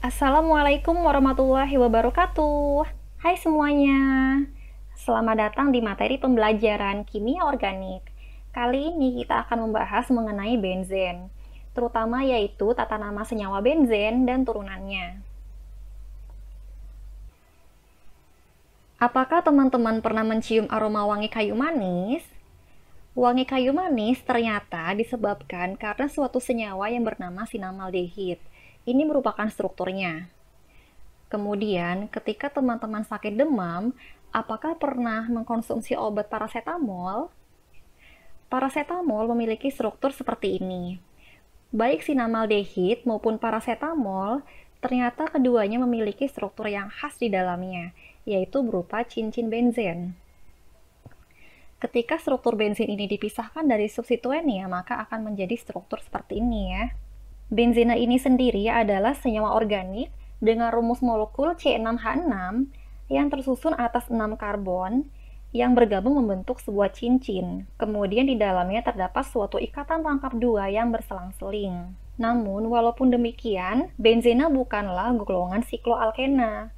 Assalamualaikum warahmatullahi wabarakatuh. Hai semuanya. Selamat datang di materi pembelajaran kimia organik. Kali ini kita akan membahas mengenai benzen, terutama yaitu tata nama senyawa benzen dan turunannya. Apakah teman-teman pernah mencium aroma wangi kayu manis? Wangi kayu manis ternyata disebabkan karena suatu senyawa yang bernama sinamaldehid. Ini merupakan strukturnya. Kemudian, ketika teman-teman sakit demam, apakah pernah mengkonsumsi obat parasetamol? Parasetamol memiliki struktur seperti ini. Baik sinamaldehid maupun parasetamol, ternyata keduanya memiliki struktur yang khas di dalamnya, yaitu berupa cincin benzen. Ketika struktur bensin ini dipisahkan dari substituennya, maka akan menjadi struktur seperti ini ya. Benzena ini sendiri adalah senyawa organik dengan rumus molekul C6H6 yang tersusun atas 6 karbon yang bergabung membentuk sebuah cincin. Kemudian di dalamnya terdapat suatu ikatan rangkap dua yang berselang-seling. Namun, walaupun demikian, benzena bukanlah golongan sikloalkena,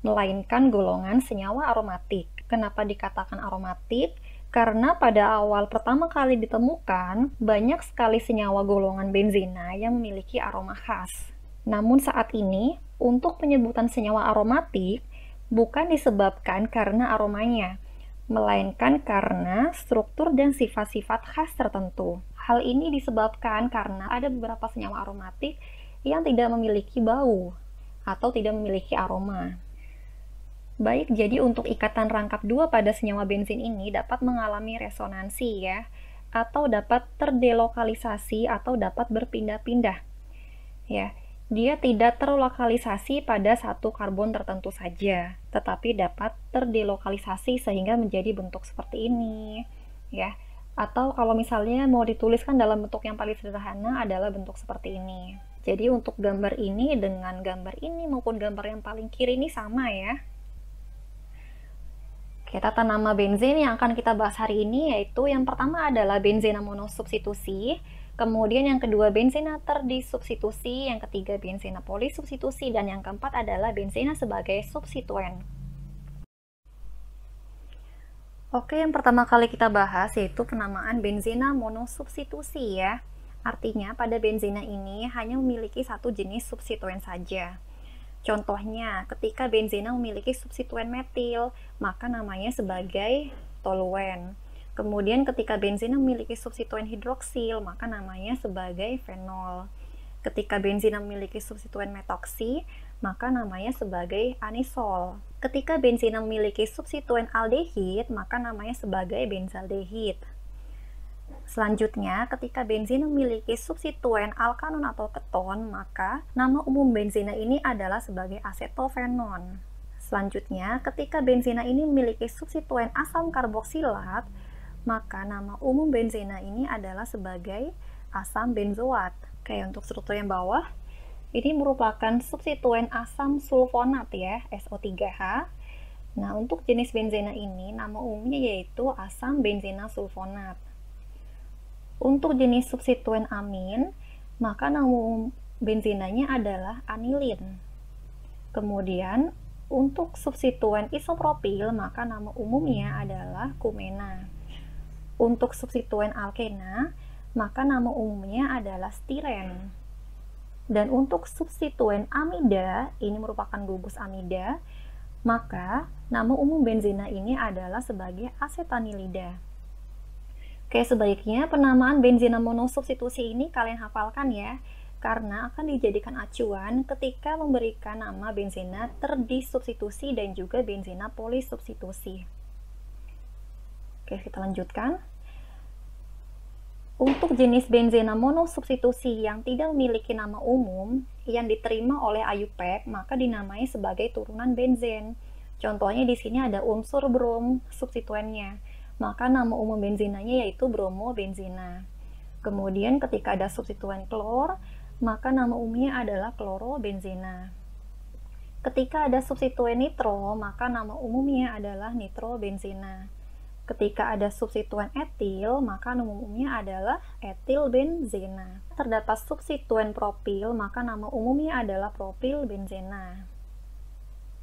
melainkan golongan senyawa aromatik. Kenapa dikatakan aromatik? Karena pada awal pertama kali ditemukan, banyak sekali senyawa golongan benzena yang memiliki aroma khas. Namun saat ini, untuk penyebutan senyawa aromatik bukan disebabkan karena aromanya, melainkan karena struktur dan sifat-sifat khas tertentu. Hal ini disebabkan karena ada beberapa senyawa aromatik yang tidak memiliki bau atau tidak memiliki aroma. Baik, jadi untuk ikatan rangkap dua pada senyawa bensin ini dapat mengalami resonansi ya, atau dapat terdelokalisasi atau dapat berpindah-pindah. Ya, dia tidak terlokalisasi pada satu karbon tertentu saja, tetapi dapat terdelokalisasi sehingga menjadi bentuk seperti ini, ya. Atau kalau misalnya mau dituliskan dalam bentuk yang paling sederhana adalah bentuk seperti ini. Jadi untuk gambar ini dengan gambar ini maupun gambar yang paling kiri ini sama ya. Oke, tata nama benzen yang akan kita bahas hari ini yaitu yang pertama adalah benzena monosubstitusi, kemudian yang kedua benzena terdisubstitusi, yang ketiga benzena polisubstitusi, dan yang keempat adalah benzena sebagai substituen. Oke, yang pertama kali kita bahas yaitu penamaan benzena monosubstitusi ya. Artinya pada benzena ini hanya memiliki satu jenis substituen saja. Contohnya, ketika benzena memiliki substituen metil, maka namanya sebagai toluen. Kemudian ketika benzena memiliki substituen hidroksil, maka namanya sebagai fenol. Ketika benzena memiliki substituen metoksi, maka namanya sebagai anisol. Ketika benzena memiliki substituen aldehid, maka namanya sebagai benzaldehid. Selanjutnya, ketika benzena memiliki substituen alkanon atau keton, maka nama umum benzena ini adalah sebagai asetofenon. Selanjutnya, ketika benzena ini memiliki substituen asam karboksilat, maka nama umum benzena ini adalah sebagai asam benzoat. Oke, untuk struktur yang bawah, ini merupakan substituen asam sulfonat ya, SO3H. Nah, untuk jenis benzena ini, nama umumnya yaitu asam benzena sulfonat. Untuk jenis substituen amin, maka nama umum benzenanya adalah anilin. Kemudian, untuk substituen isopropil, maka nama umumnya adalah kumena. Untuk substituen alkena, maka nama umumnya adalah stiren. Dan untuk substituen amida, ini merupakan gugus amida, maka nama umum benzena ini adalah sebagai asetanilida. Oke, sebaiknya penamaan benzena monosubstitusi ini kalian hafalkan ya, karena akan dijadikan acuan ketika memberikan nama benzena terdisubstitusi dan juga benzena polisubstitusi. Oke, kita lanjutkan. Untuk jenis benzena monosubstitusi yang tidak memiliki nama umum yang diterima oleh IUPAC, maka dinamai sebagai turunan benzen. Contohnya di sini ada unsur brom substituennya, maka nama umum benzenanya yaitu bromobenzena. Kemudian ketika ada substituen klor, maka nama umumnya adalah klorobenzena. Ketika ada substituen nitro, maka nama umumnya adalah nitrobenzena. Ketika ada substituen etil, maka nama umumnya adalah etilbenzena. Terdapat substituen propil, maka nama umumnya adalah propilbenzena.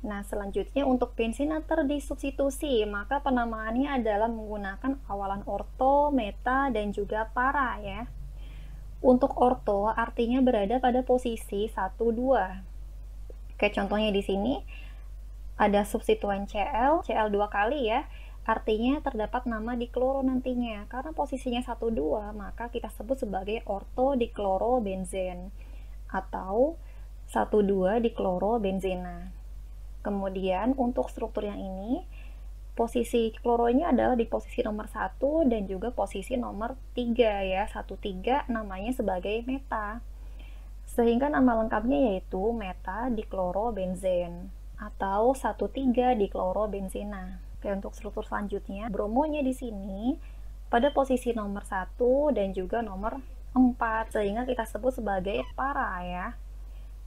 Nah, selanjutnya untuk benzena terdisubstitusi, maka penamaannya adalah menggunakan awalan orto, meta, dan juga para ya. Untuk orto artinya berada pada posisi 1, 2. Oke, contohnya di sini ada substituen Cl 2 kali ya. Artinya terdapat nama dikloro nantinya. Karena posisinya 1, 2, maka kita sebut sebagai ortodiklorobenzen atau 1, 2 diklorobenzena. Kemudian untuk struktur yang ini, posisi kloronya adalah di posisi nomor 1 dan juga posisi nomor 3 ya. 1, 3 namanya sebagai meta. Sehingga nama lengkapnya yaitu meta-diklorobenzen atau 1, 3 diklorobenzena. Oke, untuk struktur selanjutnya, bromonya di sini pada posisi nomor 1 dan juga nomor 4, sehingga kita sebut sebagai para ya.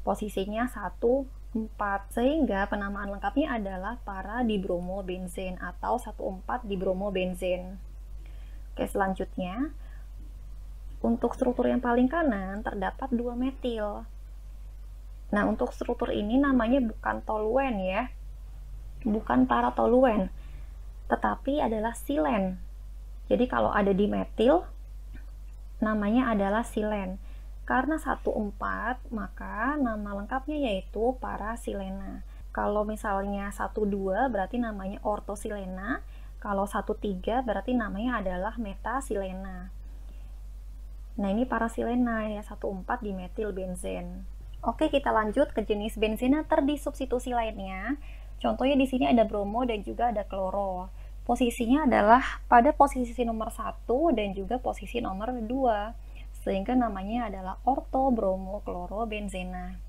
Posisinya 1, 4, sehingga penamaan lengkapnya adalah para dibromobenzen atau 1, 4 dibromobenzen. Oke, selanjutnya untuk struktur yang paling kanan terdapat 2 metil. Nah, untuk struktur ini namanya bukan toluen ya, bukan para toluen, tetapi adalah silen. Jadi kalau ada di metil, namanya adalah silen. Karena 1, 4, maka nama lengkapnya yaitu para silena. Kalau misalnya 1, 2 berarti namanya ortosilena, kalau 1, 3 berarti namanya adalah metasilena. Nah, ini para silena ya, 1, 4 dimetilbenzen. Oke, kita lanjut ke jenis benzena terdisubstitusi lainnya. Contohnya di sini ada bromo dan juga ada kloro. Posisinya adalah pada posisi nomor 1 dan juga posisi nomor 2. Sehingga namanya adalah ortobromochlorobenzena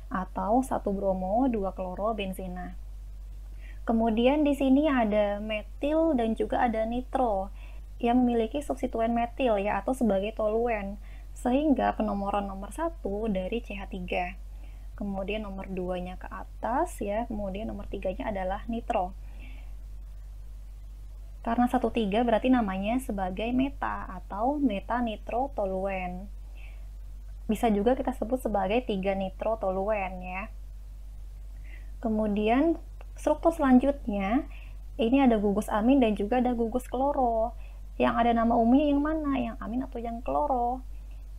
atau 1 bromo 2 klorobenzena. Kemudian di sini ada metil dan juga ada nitro yang memiliki substituen metil ya atau sebagai toluen, sehingga penomoran nomor 1 dari CH3. Kemudian nomor 2-nya ke atas ya, kemudian nomor 3-nya adalah nitro. Karena 1, 3 berarti namanya sebagai meta atau metanitrotoluen. Bisa juga kita sebut sebagai 3 nitrotoluen ya. Kemudian struktur selanjutnya ini ada gugus amin dan juga ada gugus kloro. Yang ada nama umumnya yang mana? Yang amin atau yang kloro?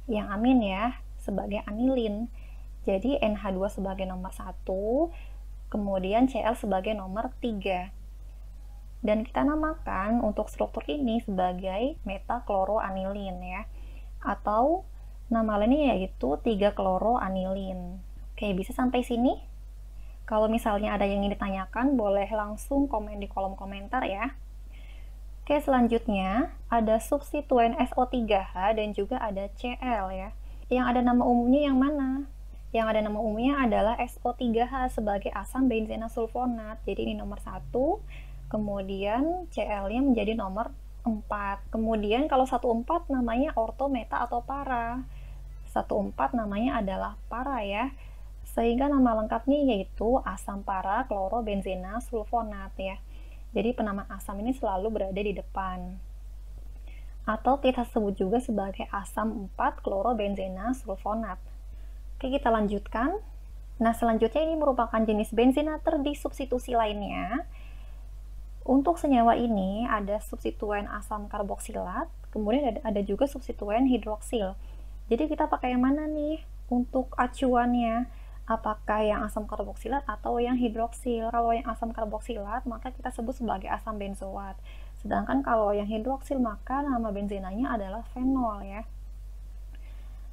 Yang amin ya, sebagai anilin. Jadi NH2 sebagai nomor 1, kemudian Cl sebagai nomor 3. Dan kita namakan untuk struktur ini sebagai metakloroanilin ya. Atau nama lainnya yaitu 3-kloroanilin. Oke, bisa sampai sini? Kalau misalnya ada yang ingin ditanyakan, boleh langsung komen di kolom komentar ya. Oke, selanjutnya ada substituen SO3H dan juga ada Cl ya. Yang ada nama umumnya yang mana? Yang ada nama umumnya adalah SO3H sebagai asam benzena sulfonat. Jadi ini nomor 1, kemudian Cl-nya menjadi nomor 4. Kemudian kalau 1, 4 namanya orto, meta, atau para. 1, 4 namanya adalah para ya. Sehingga nama lengkapnya yaitu asam para klorobenzena sulfonat ya. Jadi penamaan asam ini selalu berada di depan. Atau kita sebut juga sebagai asam 4 klorobenzena sulfonat. Oke, kita lanjutkan. Nah, selanjutnya ini merupakan jenis benzena terdisubstitusi lainnya. Untuk senyawa ini ada substituen asam karboksilat, kemudian ada juga substituen hidroksil. Jadi kita pakai yang mana nih untuk acuannya? Apakah yang asam karboksilat atau yang hidroksil? Kalau yang asam karboksilat maka kita sebut sebagai asam benzoat. Sedangkan kalau yang hidroksil maka nama benzenanya adalah fenol ya.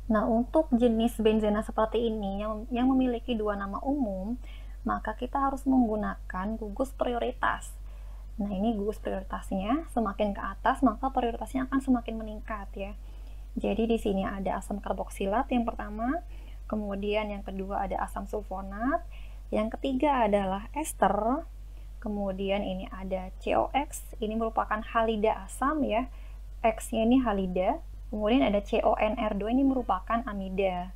Nah, untuk jenis benzena seperti ini yang memiliki 2 nama umum, maka kita harus menggunakan gugus prioritas. Nah, ini gugus prioritasnya semakin ke atas maka prioritasnya akan semakin meningkat ya. Jadi di sini ada asam karboksilat yang pertama, kemudian yang kedua ada asam sulfonat, yang ketiga adalah ester, kemudian ini ada COX, ini merupakan halida asam ya, X-nya ini halida, kemudian ada CONR2 ini merupakan amida.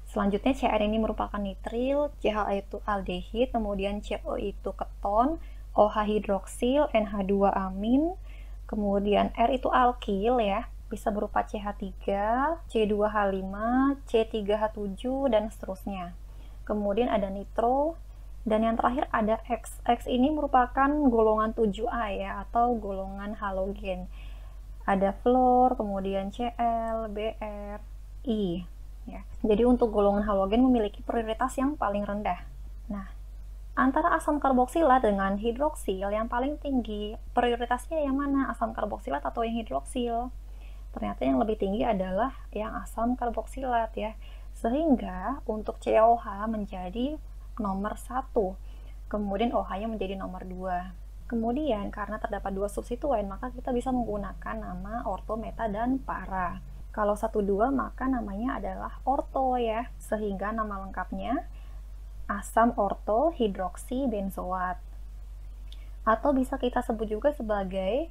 Selanjutnya CR ini merupakan nitril, CH itu aldehid, kemudian CO itu keton, OH hidroksil, NH2 amin, kemudian R itu alkil ya, bisa berupa CH3, C2H5, C3H7, dan seterusnya. Kemudian ada nitro, dan yang terakhir ada X. X ini merupakan golongan 7A ya, atau golongan halogen. Ada fluor, kemudian Cl, Br, I. Ya. Jadi untuk golongan halogen memiliki prioritas yang paling rendah. Nah, antara asam karboksilat dengan hidroksil yang paling tinggi, prioritasnya yang mana? Asam karboksilat atau yang hidroksil? Ternyata yang lebih tinggi adalah yang asam karboksilat ya. Sehingga untuk COH menjadi nomor 1, kemudian OH-nya menjadi nomor 2. Kemudian karena terdapat dua substituen, maka kita bisa menggunakan nama orto, meta, dan para. Kalau 1,2 maka namanya adalah orto ya, sehingga nama lengkapnya asam orto hidroksi benzoat. Atau bisa kita sebut juga sebagai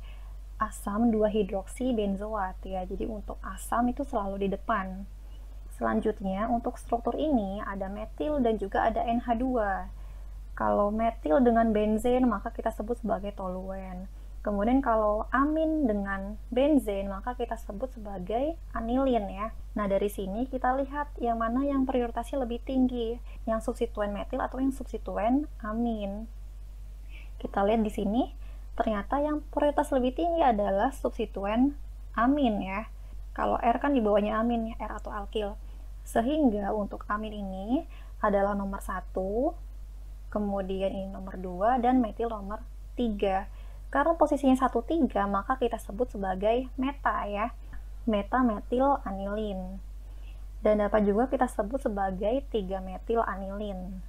asam 2-hidroksi benzoat ya. Jadi untuk asam itu selalu di depan. Selanjutnya, untuk struktur ini ada metil dan juga ada NH2. Kalau metil dengan benzen, maka kita sebut sebagai toluen. Kemudian kalau amin dengan benzen, maka kita sebut sebagai anilin ya. Nah, dari sini kita lihat yang mana yang prioritasnya lebih tinggi, yang substituen metil atau yang substituen amin. Kita lihat di sini, ternyata yang prioritas lebih tinggi adalah substituen amin ya. Kalau R kan di bawahnya amin ya, R atau alkil. Sehingga untuk amin ini adalah nomor 1, kemudian ini nomor 2, dan metil nomor 3. Karena posisinya 1, 3, maka kita sebut sebagai meta ya, meta metil anilin. Dan dapat juga kita sebut sebagai 3 metil anilin.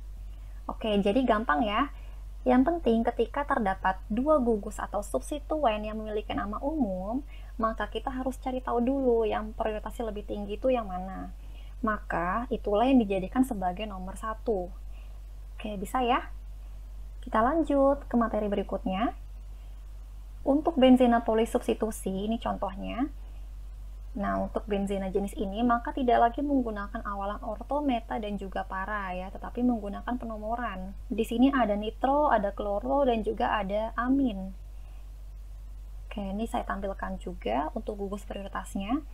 Oke, jadi gampang ya. Yang penting ketika terdapat dua gugus atau substituen yang memiliki nama umum, maka kita harus cari tahu dulu yang prioritasnya lebih tinggi itu yang mana. Maka itulah yang dijadikan sebagai nomor 1. Oke, bisa ya? Kita lanjut ke materi berikutnya. Untuk benzena polisubstitusi, ini contohnya. Nah, untuk benzena jenis ini, maka tidak lagi menggunakan awalan orto, meta, dan juga para ya, tetapi menggunakan penomoran. Di sini ada nitro, ada kloro, dan juga ada amin. Oke, ini saya tampilkan juga untuk gugus prioritasnya.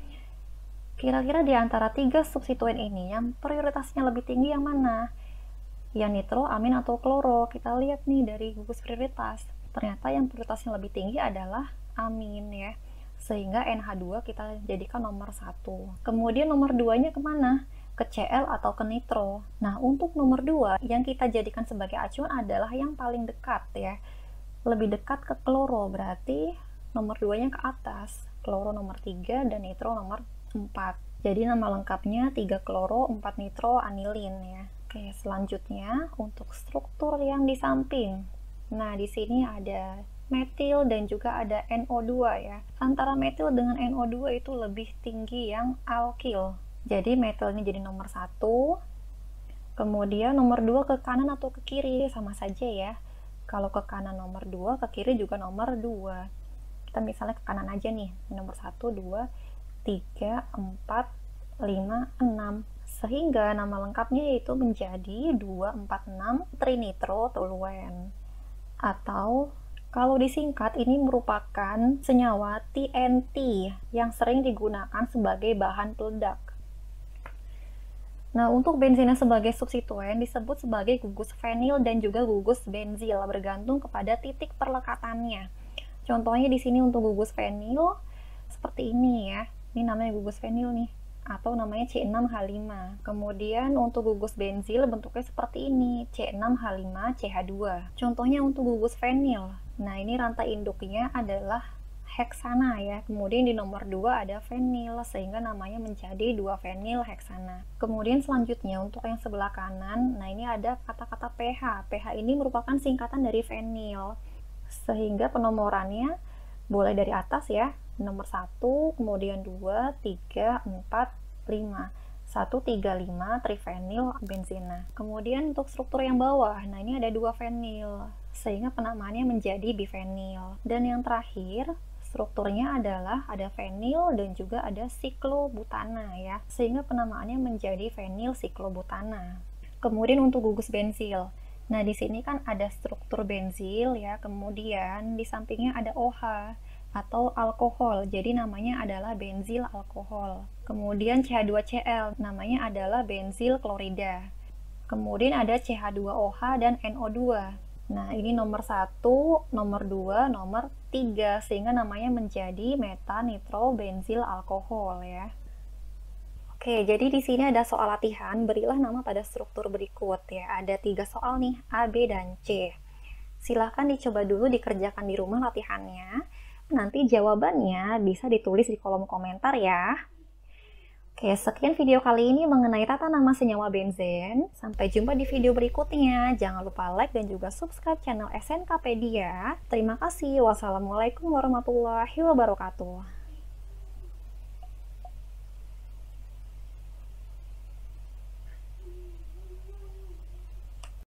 Kira-kira di antara 3 substituen ini, yang prioritasnya lebih tinggi yang mana? Yang nitro, amin, atau kloro? Kita lihat nih dari gugus prioritas. Ternyata yang prioritasnya lebih tinggi adalah amin ya. Sehingga NH2 kita jadikan nomor 1. Kemudian nomor 2-nya kemana? Ke Cl atau ke nitro. Nah, untuk nomor 2, yang kita jadikan sebagai acuan adalah yang paling dekat ya. Lebih dekat ke kloro, berarti nomor 2-nya ke atas. Kloro nomor 3 dan nitro nomor 4. Jadi nama lengkapnya 3 kloro, 4 nitro, anilin ya. Oke, selanjutnya untuk struktur yang di samping. Nah, di sini ada metil dan juga ada NO2 ya. Antara metil dengan NO2 itu lebih tinggi yang alkil. Jadi metil ini jadi nomor 1. Kemudian nomor 2 ke kanan atau ke kiri sama saja ya. Kalau ke kanan nomor 2, ke kiri juga nomor 2. Kita misalnya ke kanan aja nih. Nomor 1, 2, 3, 4, 5, 6. Sehingga nama lengkapnya yaitu menjadi 246 trinitrotoluen. Atau kalau disingkat, ini merupakan senyawa TNT yang sering digunakan sebagai bahan peledak. Nah, untuk benzena sebagai substituen disebut sebagai gugus fenil dan juga gugus benzil, bergantung kepada titik perlekatannya. Contohnya di sini untuk gugus fenil seperti ini ya. Ini namanya gugus fenil nih, atau namanya C6H5. Kemudian untuk gugus benzil bentuknya seperti ini, C6H5CH2. Contohnya untuk gugus fenil. Nah, ini rantai induknya adalah heksana ya. Kemudian di nomor 2 ada fenil, sehingga namanya menjadi 2-fenil heksana. Kemudian selanjutnya untuk yang sebelah kanan, nah ini ada kata-kata pH. pH ini merupakan singkatan dari fenil. Sehingga penomorannya boleh dari atas ya. Nomor 1, kemudian 2, 3, 4, 5. 1,3,5 trifenil benzena. Kemudian untuk struktur yang bawah, nah ini ada 2 fenil, sehingga penamaannya menjadi bifenil. Dan yang terakhir, strukturnya adalah ada fenil dan juga ada siklobutana ya, sehingga penamaannya menjadi fenil siklobutana. Kemudian untuk gugus benzil, Nah, di sini kan ada struktur benzil ya, kemudian di sampingnya ada OH atau alkohol. Jadi namanya adalah benzil alkohol. Kemudian CH2Cl namanya adalah benzil klorida. Kemudian ada CH2OH dan NO2. Nah, ini nomor 1, nomor 2, nomor 3, sehingga namanya menjadi metanitro-benzil alkohol ya. Oke, jadi di sini ada soal latihan, berilah nama pada struktur berikut ya. Ada 3 soal nih, A, B, dan C. Silahkan dicoba dulu dikerjakan di rumah latihannya. Nanti jawabannya bisa ditulis di kolom komentar ya. Oke, sekian video kali ini mengenai tata nama senyawa benzen. Sampai jumpa di video berikutnya. Jangan lupa like dan juga subscribe channel SNKpedia. Terima kasih. Wassalamualaikum warahmatullahi wabarakatuh.